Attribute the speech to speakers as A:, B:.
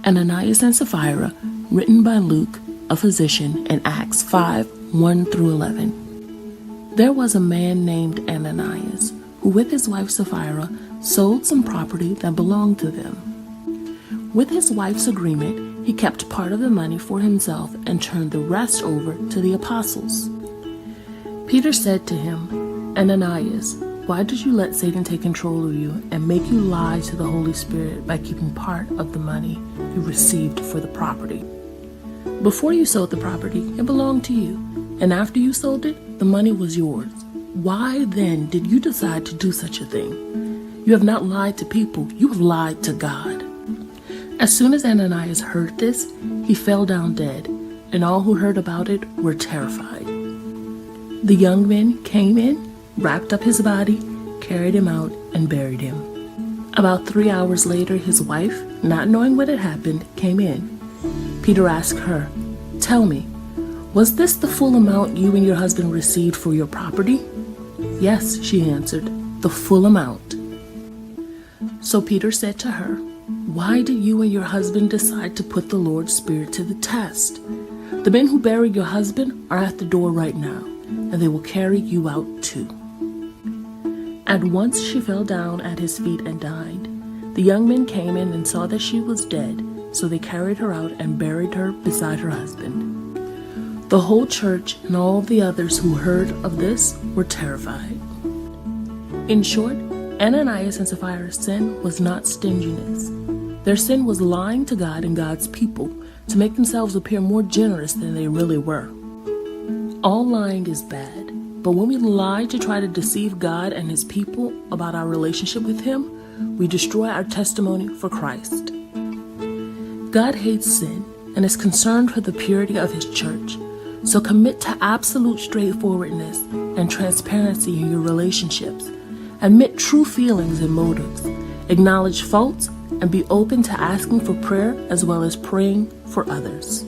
A: Ananias and Sapphira, written by Luke, a physician, in Acts 5:1-11. There was a man named Ananias, who with his wife Sapphira sold some property that belonged to them. With his wife's agreement, he kept part of the money for himself and turned the rest over to the apostles. Peter said to him, "Ananias, why did you let Satan take control of you and make you lie to the Holy Spirit by keeping part of the money you received for the property? Before you sold the property, it belonged to you, and after you sold it, the money was yours. Why then did you decide to do such a thing? You have not lied to people, you have lied to God." As soon as Ananias heard this, he fell down dead, and all who heard about it were terrified. The young men came in, wrapped up his body, carried him out, and buried him. About 3 hours later, his wife, not knowing what had happened, came in. Peter asked her, "Tell me, was this the full amount you and your husband received for your property?" "Yes," she answered, "the full amount." So Peter said to her, "Why did you and your husband decide to put the Lord's Spirit to the test? The men who buried your husband are at the door right now, and they will carry you out too." At once she fell down at his feet and died. The young men came in and saw that she was dead, so they carried her out and buried her beside her husband. The whole church and all the others who heard of this were terrified. In short, Ananias and Sapphira's sin was not stinginess. Their sin was lying to God and God's people to make themselves appear more generous than they really were. All lying is bad, but when we lie to try to deceive God and His people about our relationship with Him, we destroy our testimony for Christ. God hates sin and is concerned for the purity of His church, so commit to absolute straightforwardness and transparency in your relationships. Admit true feelings and motives, acknowledge faults, and be open to asking for prayer as well as praying for others.